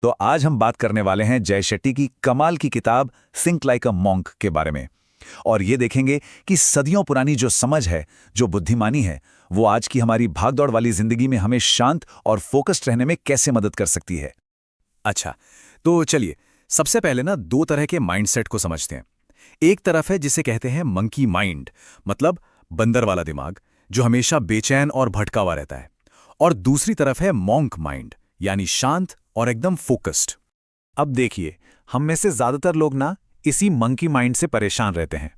तो आज हम बात करने वाले हैं जय शेट्टी की कमाल की किताब थिंक लाइक अ मॉन्क के बारे में। और ये देखेंगे कि सदियों पुरानी जो समझ है, जो बुद्धिमानी है, वो आज की हमारी भागदौड़ वाली जिंदगी में हमें शांत और फोकस्ड रहने में कैसे मदद कर सकती है। अच्छा, तो चलिए सबसे पहले ना दो तरह के माइंडसेट को समझते हैं। एक तरफ है जिसे कहते हैं मंकी माइंड, मतलब बंदर वाला दिमाग जो हमेशा बेचैन और भटका हुआ रहता है। और दूसरी तरफ है मॉन्क माइंड, यानी शांत और एकदम फोकस्ड। अब देखिए, हम में से ज्यादातर लोग ना इसी मंकी माइंड से परेशान रहते हैं।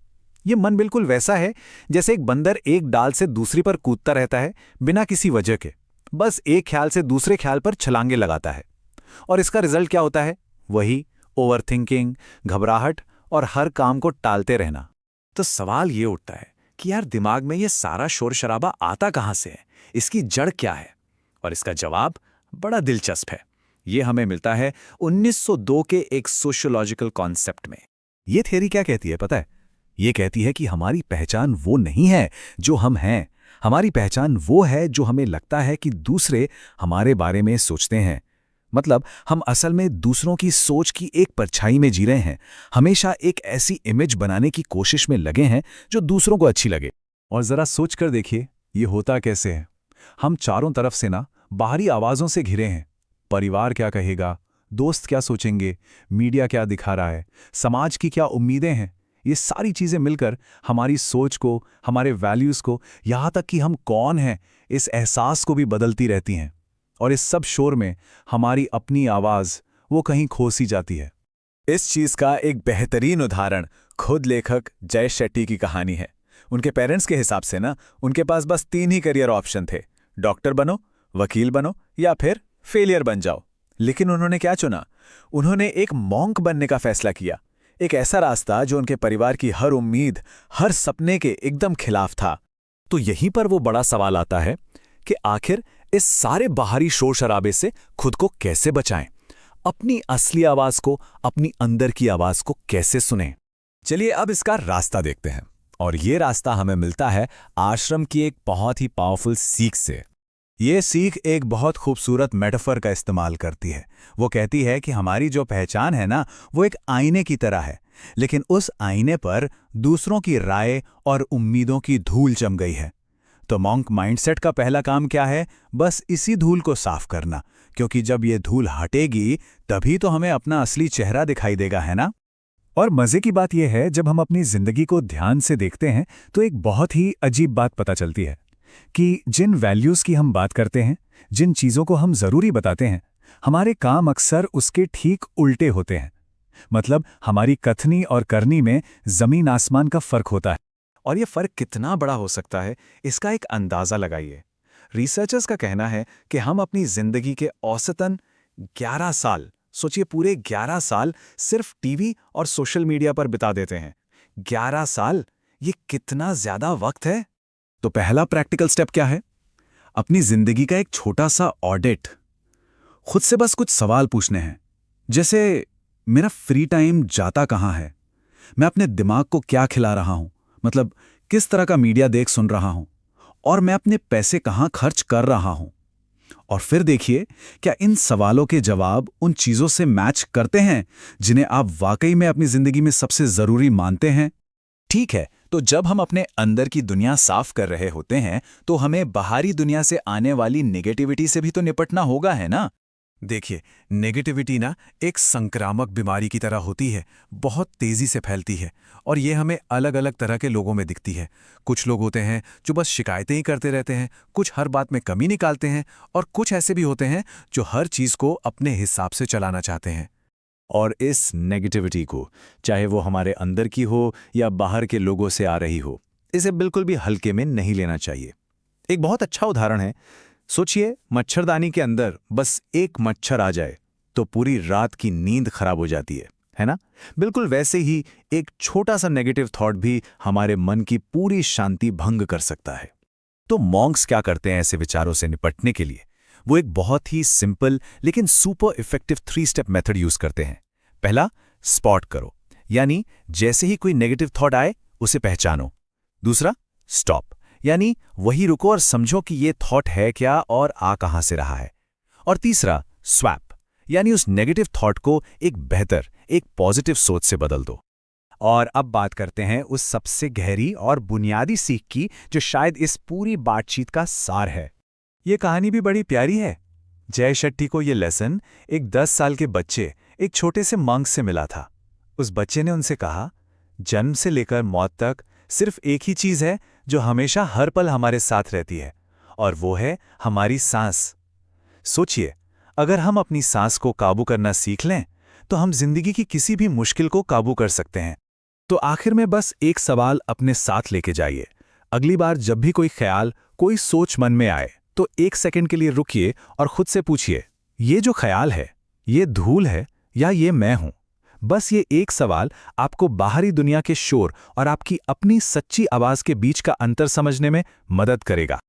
ये मन बिल्कुल वैसा है जैसे एक बंदर एक डाल से दूसरी पर कूदता रहता है बिना किसी वजह के, बस एक ख्याल से दूसरे ख्याल पर छलांगे लगाता है। और इसका रिजल्ट क्या होता है? वही ओवरथिंकिंग, घबराहट और हर काम को टालते रहना। तो सवाल ये उठता है कि यार दिमाग में ये सारा शोर शराबा आता कहाँ से है, इसकी जड़ क्या है? और इसका जवाब बड़ा दिलचस्प है। ये हमें मिलता है 1902 के एक सोशियोलॉजिकल कॉन्सेप्ट में। ये थ्योरी क्या कहती है पता है? ये कहती है कि हमारी पहचान वो नहीं है जो हम हैं। हमारी पहचान वो है जो हमें लगता है कि दूसरे हमारे बारे में सोचते हैं। मतलब हम असल में दूसरों की सोच की एक परछाई में जी रहे हैं, हमेशा एक ऐसी इमेज बनाने की कोशिश में लगे हैं जो दूसरों को अच्छी लगे। और जरा सोच कर देखिए, ये होता कैसे है। हम चारों तरफ से ना बाहरी आवाज़ों से घिरे हैं। परिवार क्या कहेगा, दोस्त क्या सोचेंगे, मीडिया क्या दिखा रहा है, समाज की क्या उम्मीदें हैं। ये सारी चीज़ें मिलकर हमारी सोच को, हमारे वैल्यूज़ को, यहाँ तक कि हम कौन हैं, इस एहसास को भी बदलती रहती हैं। और इस सब शोर में हमारी अपनी आवाज़ वो कहीं खो सी जाती है। इस चीज का एक बेहतरीन उदाहरण खुद लेखक जय शेट्टी की कहानी है। उनके पेरेंट्स के हिसाब से ना उनके पास बस 3 ही करियर ऑप्शन थे, डॉक्टर बनो, वकील बनो या फिर फेलियर बन जाओ। लेकिन उन्होंने क्या चुना? उन्होंने एक मॉन्क बनने का फैसला किया। एक ऐसा रास्ता जो उनके परिवार की हर उम्मीद, हर सपने के एकदम खिलाफ था। तो यहीं पर वो बड़ा सवाल आता है कि आखिर इस सारे बाहरी शोर शराबे से खुद को कैसे बचाएं, अपनी असली आवाज को, अपनी अंदर की आवाज को कैसे सुनें। चलिए अब इसका रास्ता देखते हैं। और ये रास्ता हमें मिलता है आश्रम की एक बहुत ही पावरफुल सीख से। ये सीख एक बहुत खूबसूरत मेटाफर का इस्तेमाल करती है। वो कहती है कि हमारी जो पहचान है ना, वो एक आईने की तरह है, लेकिन उस आईने पर दूसरों की राय और उम्मीदों की धूल जम गई है। तो मॉन्क माइंडसेट का पहला काम क्या है? बस इसी धूल को साफ करना, क्योंकि जब ये धूल हटेगी तभी तो हमें अपना असली चेहरा दिखाई देगा, है ना? और मजे की बात यह है, जब हम अपनी जिंदगी को ध्यान से देखते हैं तो एक बहुत ही अजीब बात पता चलती है कि जिन वैल्यूज की हम बात करते हैं, जिन चीजों को हम जरूरी बताते हैं, हमारे काम अक्सर उसके ठीक उल्टे होते हैं। मतलब हमारी कथनी और करनी में जमीन आसमान का फर्क होता है। और ये फर्क कितना बड़ा हो सकता है, इसका एक अंदाजा लगाइए। रिसर्चर्स का कहना है कि हम अपनी जिंदगी के औसतन 11 साल, सोचिए पूरे 11 साल सिर्फ टीवी और सोशल मीडिया पर बिता देते हैं। 11 साल, ये कितना ज्यादा वक्त है। तो पहला प्रैक्टिकल स्टेप क्या है? अपनी जिंदगी का एक छोटा सा ऑडिट। खुद से बस कुछ सवाल पूछने हैं, जैसे मेरा फ्री टाइम जाता कहाँ है, मैं अपने दिमाग को क्या खिला रहा हूं, मतलब किस तरह का मीडिया देख सुन रहा हूं, और मैं अपने पैसे कहां खर्च कर रहा हूं। और फिर देखिए क्या इन सवालों के जवाब उन चीजों से मैच करते हैं जिन्हें आप वाकई में अपनी जिंदगी में सबसे जरूरी मानते हैं। ठीक है, तो जब हम अपने अंदर की दुनिया साफ कर रहे होते हैं तो हमें बाहरी दुनिया से आने वाली नेगेटिविटी से भी तो निपटना होगा, है ना? देखिए, नेगेटिविटी ना एक संक्रामक बीमारी की तरह होती है, बहुत तेजी से फैलती है और ये हमें अलग अलग तरह के लोगों में दिखती है। कुछ लोग होते हैं जो बस शिकायतें ही करते रहते हैं, कुछ हर बात में कमी निकालते हैं, और कुछ ऐसे भी होते हैं जो हर चीज को अपने हिसाब से चलाना चाहते हैं। और इस नेगेटिविटी को, चाहे वो हमारे अंदर की हो या बाहर के लोगों से आ रही हो, इसे बिल्कुल भी हल्के में नहीं लेना चाहिए। एक बहुत अच्छा उदाहरण है, सोचिए मच्छरदानी के अंदर बस एक मच्छर आ जाए तो पूरी रात की नींद खराब हो जाती है ना? बिल्कुल वैसे ही एक छोटा सा नेगेटिव थॉट भी हमारे मन की पूरी शांति भंग कर सकता है। तो मॉन्क्स क्या करते हैं ऐसे विचारों से निपटने के लिए? वो एक बहुत ही सिंपल लेकिन super effective 3 step method use करते हैं। पहला, स्पॉट करो, यानी जैसे ही कोई नेगेटिव थॉट आए उसे पहचानो। दूसरा, स्टॉप, यानी वही रुको और समझो कि ये थॉट है क्या और आ कहां से रहा है। और तीसरा, स्वैप, यानी उस नेगेटिव थॉट को एक बेहतर, एक पॉजिटिव सोच से बदल दो। और अब बात करते हैं उस सबसे गहरी और बुनियादी सीख की जो शायद इस पूरी बातचीत का सार है। ये कहानी भी बड़ी प्यारी है। जय शेट्टी को ये लेसन एक 10 साल के बच्चे एक छोटे से मंक से मिला था। उस बच्चे ने उनसे कहा, जन्म से लेकर मौत तक सिर्फ एक ही चीज़ है जो हमेशा हर पल हमारे साथ रहती है, और वो है हमारी सांस। सोचिए, अगर हम अपनी सांस को काबू करना सीख लें तो हम जिंदगी की किसी भी मुश्किल को काबू कर सकते हैं। तो आखिर में बस एक सवाल अपने साथ लेके जाइए। अगली बार जब भी कोई ख्याल, कोई सोच मन में आए तो 1 सेकंड के लिए रुकिए और खुद से पूछिए, ये जो ख्याल है, ये धूल है या ये मैं हूं? बस ये एक सवाल आपको बाहरी दुनिया के शोर और आपकी अपनी सच्ची आवाज के बीच का अंतर समझने में मदद करेगा।